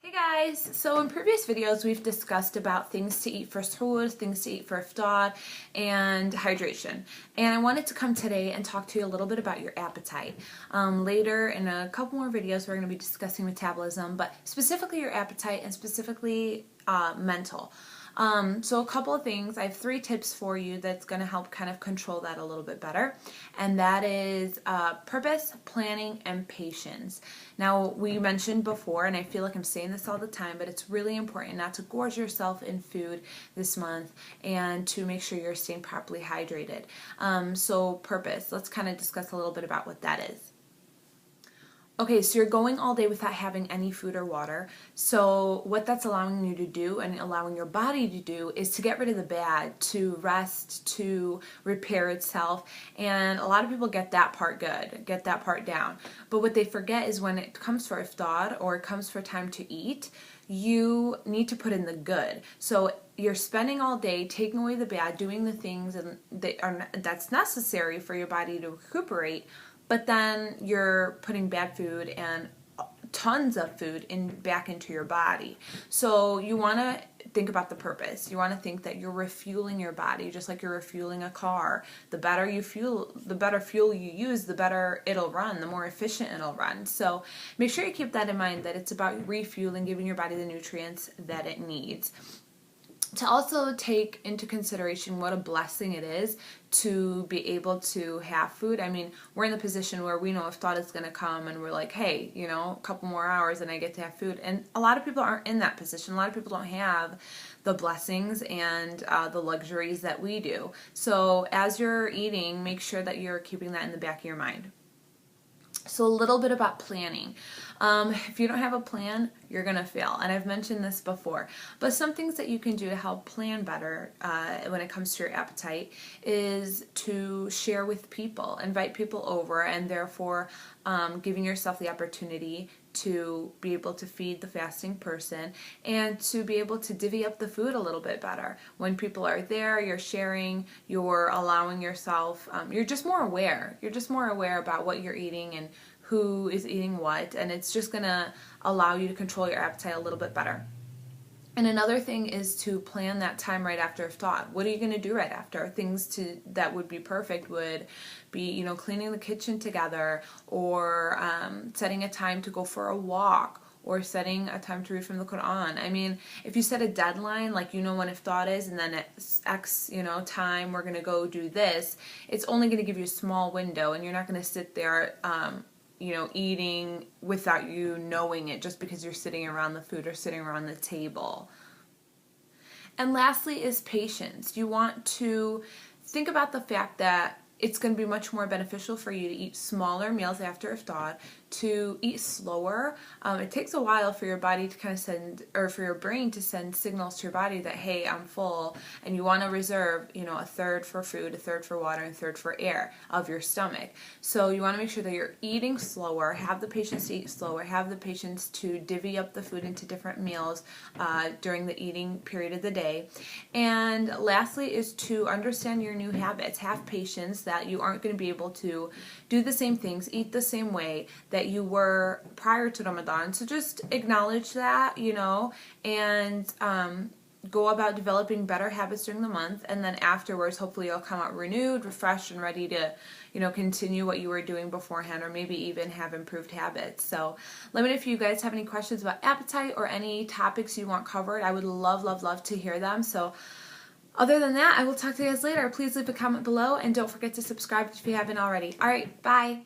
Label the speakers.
Speaker 1: Hey guys! So in previous videos we've discussed about things to eat for suhoor, things to eat for iftar, and hydration. And I wanted to come today and talk to you a little bit about your appetite. Later in a couple more videos we're going to be discussing metabolism, but specifically your appetite and specifically mental. So a couple of things. I have 3 tips for you that's going to help kind of control that a little bit better. And that is purpose, planning, and patience. Now, we mentioned before, and I feel like I'm saying this all the time, but it's really important not to gorge yourself in food this month and to make sure you're staying properly hydrated. So purpose, let's kind of discuss a little bit about what that is. Okay, so you're going all day without having any food or water. So what that's allowing you to do and allowing your body to do is to get rid of the bad, to rest, to repair itself. And a lot of people get that part good, get that part down. But what they forget is when it comes for iftar or it comes for time to eat, you need to put in the good. So you're spending all day taking away the bad, doing the things that's necessary for your body to recuperate, but then you're putting bad food and tons of food back into your body. So you want to think about the purpose. You want to think that you're refueling your body just like you're refueling a car. The better fuel you use, the better it'll run, the more efficient it'll run. So make sure you keep that in mind, that it's about refueling, giving your body the nutrients that it needs. To also take into consideration what a blessing it is to be able to have food. I mean, we're in the position where we know if thought is going to come and we're like, hey, a couple more hours and I get to have food. And a lot of people aren't in that position. A lot of people don't have the blessings and the luxuries that we do. So as you're eating, make sure that you're keeping that in the back of your mind. So a little bit about planning. If you don't have a plan, you're going to fail. And I've mentioned this before. But some things that you can do to help plan better when it comes to your appetite is to share with people, invite people over, and therefore giving yourself the opportunity to be able to feed the fasting person and to be able to divvy up the food a little bit better. When people are there, you're sharing, you're allowing yourself, you're just more aware. You're just more aware about what you're eating and who is eating what, and it's just going to allow you to control your appetite a little bit better. And another thing is to plan that time right after iftar. What are you going to do right after? Things that would be perfect would be, cleaning the kitchen together, or setting a time to go for a walk, or setting a time to read from the Quran. I mean, if you set a deadline, like when iftar is, and then at X, time we're going to go do this, it's only going to give you a small window, and you're not going to sit there eating without you knowing it just because you're sitting around the food or sitting around the table. And lastly is patience. You want to think about the fact that it's going to be much more beneficial for you to eat smaller meals after iftar, to eat slower. It takes a while for your body to kind of send, or for your brain to send signals to your body that, hey, I'm full, and you want to reserve, a third for food, a third for water, and a third for air of your stomach. So you want to make sure that you're eating slower, have the patience to eat slower, have the patience to divvy up the food into different meals during the eating period of the day. And lastly is to understand your new habits. Have patience that you aren't going to be able to do the same things, eat the same way that you were prior to Ramadan. So just acknowledge that, and go about developing better habits during the month, and then afterwards hopefully you'll come out renewed, refreshed, and ready to continue what you were doing beforehand, or maybe even have improved habits. So let me know if you guys have any questions about appetite or any topics you want covered. I would love to hear them. So other than that, I will talk to you guys later. Please leave a comment below, and don't forget to subscribe if you haven't already. Alright, bye!